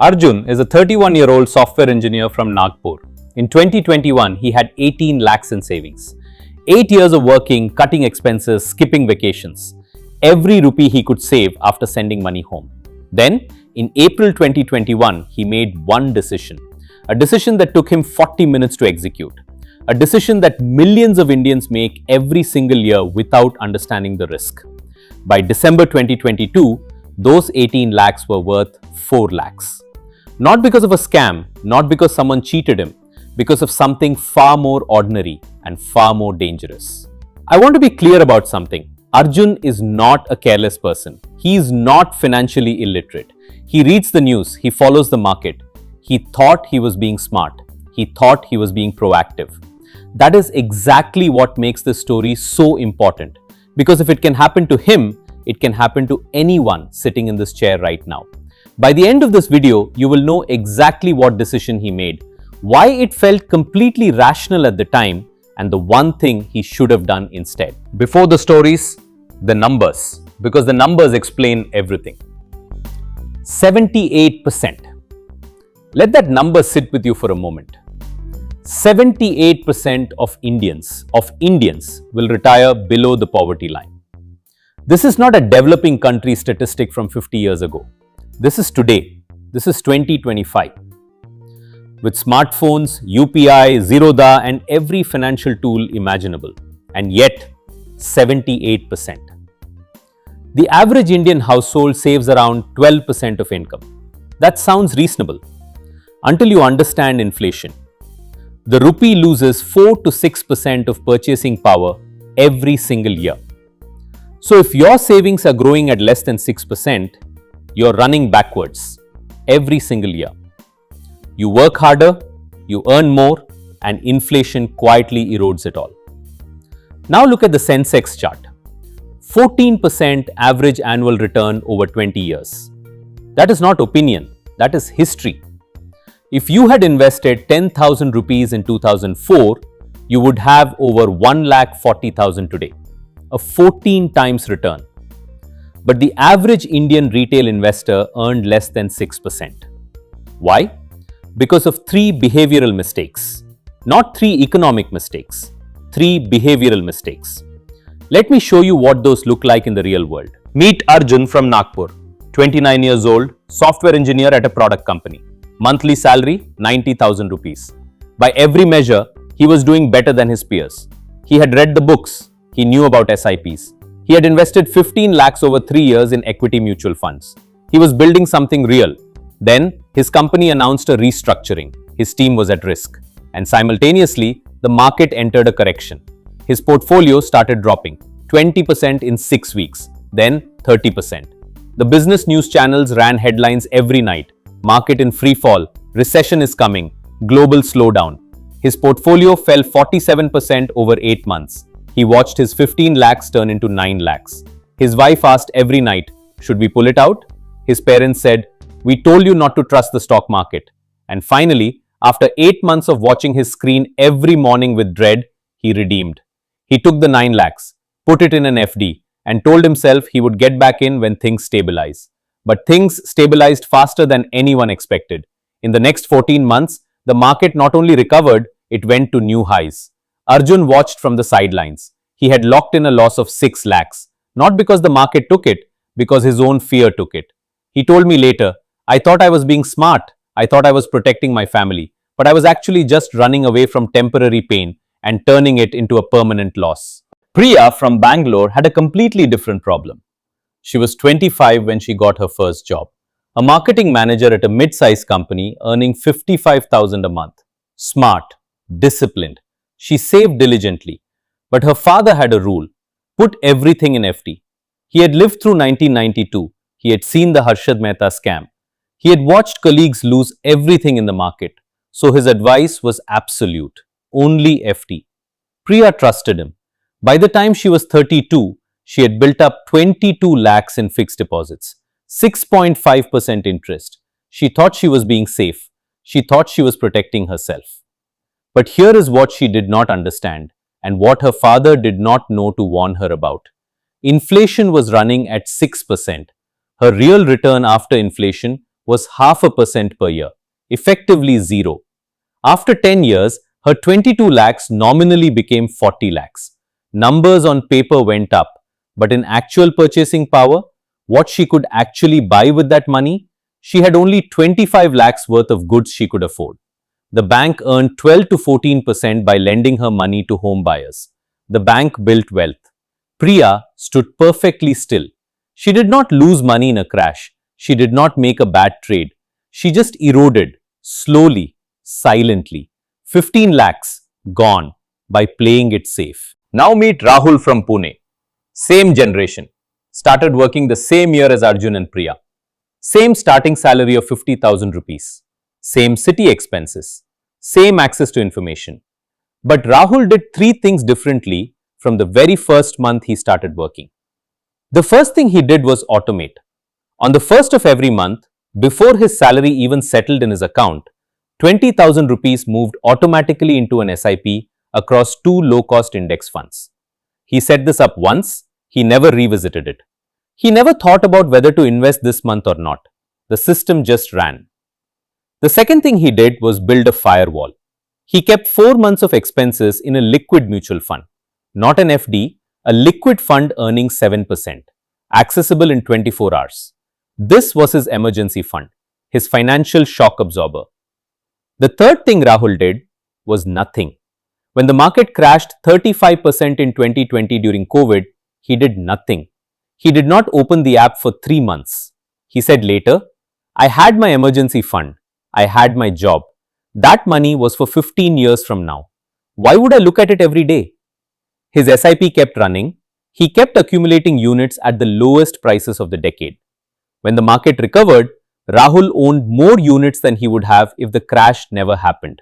Arjun is a 31-year-old software engineer from Nagpur. In 2021, he had 18 lakhs in savings. 8 years of working, cutting expenses, skipping vacations. Every rupee he could save after sending money home. Then, in April 2021, he made one decision. A decision that took him 40 minutes to execute. A decision that millions of Indians make every single year without understanding the risk. By December 2022, those 18 lakhs were worth 4 lakhs. Not because of a scam, not because someone cheated him, because of something far more ordinary and far more dangerous. I want to be clear about something. Arjun is not a careless person. He is not financially illiterate. He reads the news, he follows the market. He thought he was being smart. He thought he was being proactive. That is exactly what makes this story so important. Because if it can happen to him, it can happen to anyone sitting in this chair right now. By the end of this video, you will know exactly what decision he made, why it felt completely rational at the time, and the one thing he should have done instead. Before the stories, the numbers, because the numbers explain everything. 78%. Let that number sit with you for a moment. 78% of Indians will retire below the poverty line. This is not a developing country statistic from 50 years ago. This is today. This is 2025. With smartphones, UPI, Zerodha, and every financial tool imaginable. And yet, 78%. The average Indian household saves around 12% of income. That sounds reasonable. Until you understand inflation. The rupee loses 4 to 6% of purchasing power every single year. So if your savings are growing at less than 6%, you're running backwards every single year. You work harder, you earn more, and inflation quietly erodes it all. Now look at the Sensex chart. 14% average annual return over 20 years. That is not opinion, that is history. If you had invested 10,000 rupees in 2004, you would have over 1,40,000 today. A 14 times return. But the average Indian retail investor earned less than 6%. Why? Because of 3 behavioral mistakes. Not 3 economic mistakes. 3 behavioral mistakes. Let me show you what those look like in the real world. Meet Arjun from Nagpur. 29 years old, software engineer at a product company. Monthly salary, 90,000 rupees. By every measure, he was doing better than his peers. He had read the books. He knew about SIPs. He had invested 15 lakhs over 3 years in equity mutual funds. He was building something real. Then, his company announced a restructuring. His team was at risk. And simultaneously, the market entered a correction. His portfolio started dropping, 20% in 6 weeks, then 30%. The business news channels ran headlines every night. Market in free fall, recession is coming, global slowdown. His portfolio fell 47% over 8 months. He watched his 15 lakhs turn into 9 lakhs. His wife asked every night, should we pull it out? His parents said, we told you not to trust the stock market. And finally, after 8 months of watching his screen every morning with dread, he redeemed. He took the 9 lakhs, put it in an FD, and told himself he would get back in when things stabilize. But things stabilized faster than anyone expected. In the next 14 months, the market not only recovered, it went to new highs. Arjun watched from the sidelines. He had locked in a loss of 6 lakhs, not because the market took it, because his own fear took it. He told me later, I thought I was being smart. I thought I was protecting my family, but I was actually just running away from temporary pain and turning it into a permanent loss. Priya from Bangalore had a completely different problem. She was 25 when she got her first job. A marketing manager at a mid-sized company earning 55,000 a month. Smart, disciplined. She saved diligently. But her father had a rule. Put everything in FD. He had lived through 1992. He had seen the Harshad Mehta scam. He had watched colleagues lose everything in the market. So his advice was absolute. Only FD. Priya trusted him. By the time she was 32, she had built up 22 lakhs in fixed deposits. 6.5% interest. She thought she was being safe. She thought she was protecting herself. But here is what she did not understand and what her father did not know to warn her about. Inflation was running at 6%. Her real return after inflation was 0.5% per year, effectively zero. After 10 years, her 22 lakhs nominally became 40 lakhs. Numbers on paper went up, but in actual purchasing power, what she could actually buy with that money, she had only 25 lakhs worth of goods she could afford. The bank earned 12 to 14% by lending her money to home buyers. The bank built wealth. Priya stood perfectly still. She did not lose money in a crash. She did not make a bad trade. She just eroded, slowly, silently. 15 lakhs gone by playing it safe. Now meet Rahul from Pune. Same generation. Started working the same year as Arjun and Priya. Same starting salary of 50,000 rupees. Same city expenses. Same access to information. But Rahul did three things differently from the very first month he started working. The first thing he did was automate. On the first of every month, before his salary even settled in his account, 20,000 rupees moved automatically into an SIP across two low-cost index funds. He set this up once, he never revisited it. He never thought about whether to invest this month or not. The system just ran. The second thing he did was build a firewall. He kept 4 months of expenses in a liquid mutual fund, not an FD, a liquid fund earning 7%, accessible in 24 hours. This was his emergency fund, his financial shock absorber. The third thing Rahul did was nothing. When the market crashed 35% in 2020 during COVID, he did nothing. He did not open the app for 3 months. He said later, I had my emergency fund. I had my job. That money was for 15 years from now. Why would I look at it every day? His SIP kept running. He kept accumulating units at the lowest prices of the decade. When the market recovered, Rahul owned more units than he would have if the crash never happened.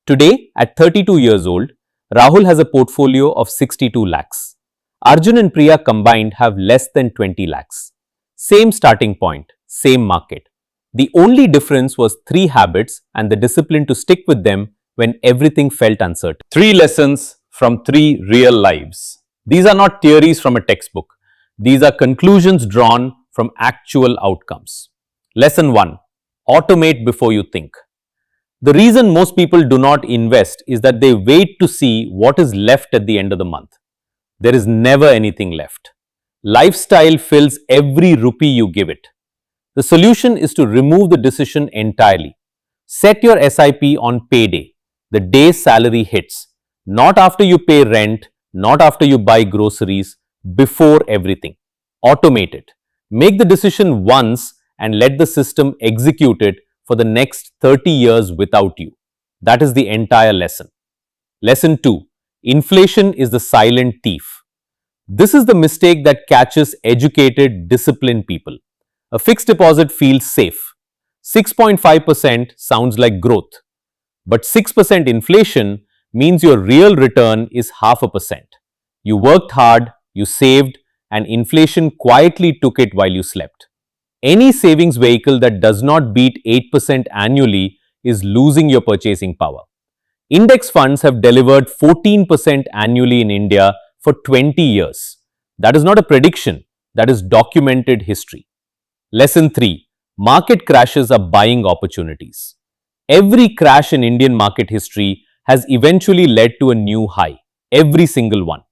Today, at 32 years old, Rahul has a portfolio of 62 lakhs. Arjun and Priya combined have less than 20 lakhs. Same starting point, same market. The only difference was 3 habits and the discipline to stick with them when everything felt uncertain. 3 lessons from 3 real lives. These are not theories from a textbook. These are conclusions drawn from actual outcomes. Lesson 1. Automate before you think. The reason most people do not invest is that they wait to see what is left at the end of the month. There is never anything left. Lifestyle fills every rupee you give it. The solution is to remove the decision entirely. Set your SIP on payday, the day salary hits, not after you pay rent, not after you buy groceries, before everything. Automate it. Make the decision once and let the system execute it for the next 30 years without you. That is the entire lesson. Lesson 2. Inflation is the silent thief. This is the mistake that catches educated, disciplined people. A fixed deposit feels safe. 6.5% sounds like growth. But 6% inflation means your real return is 0.5%. You worked hard, you saved, and inflation quietly took it while you slept. Any savings vehicle that does not beat 8% annually is losing your purchasing power. Index funds have delivered 14% annually in India for 20 years. That is not a prediction, that is documented history. Lesson 3. Market crashes are buying opportunities. Every crash in Indian market history has eventually led to a new high. Every single one.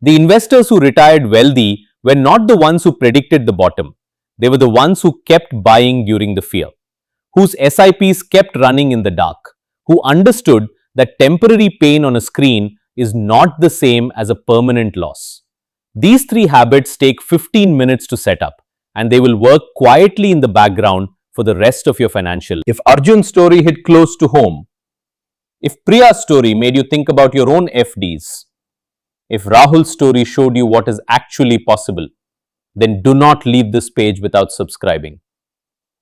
The investors who retired wealthy were not the ones who predicted the bottom. They were the ones who kept buying during the fear, whose SIPs kept running in the dark, who understood that temporary pain on a screen is not the same as a permanent loss. These 3 habits take 15 minutes to set up, and they will work quietly in the background for the rest of your financial. If Arjun's story hit close to home, if Priya's story made you think about your own FDs, if Rahul's story showed you what is actually possible, then do not leave this page without subscribing.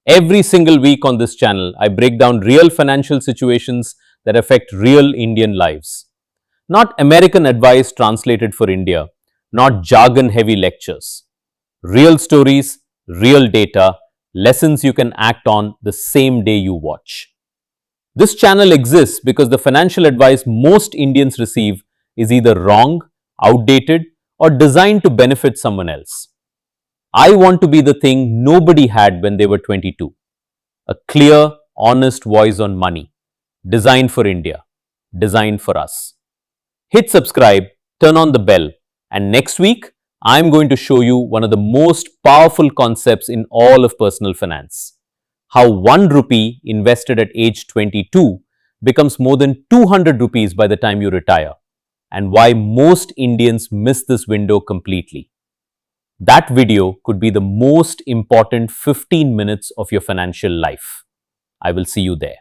Every single week on this channel, I break down real financial situations that affect real Indian lives. Not American advice translated for India, not jargon-heavy lectures. Real stories, real data, lessons you can act on the same day you watch. This channel exists because the financial advice most Indians receive is either wrong, outdated, or designed to benefit someone else. I want to be the thing nobody had when they were 22. A clear, honest voice on money. Designed for India. Designed for us. Hit subscribe, turn on the bell, and next week, I'm going to show you one of the most powerful concepts in all of personal finance. How 1 rupee invested at age 22 becomes more than 200 rupees by the time you retire, and why most Indians miss this window completely. That video could be the most important 15 minutes of your financial life. I will see you there.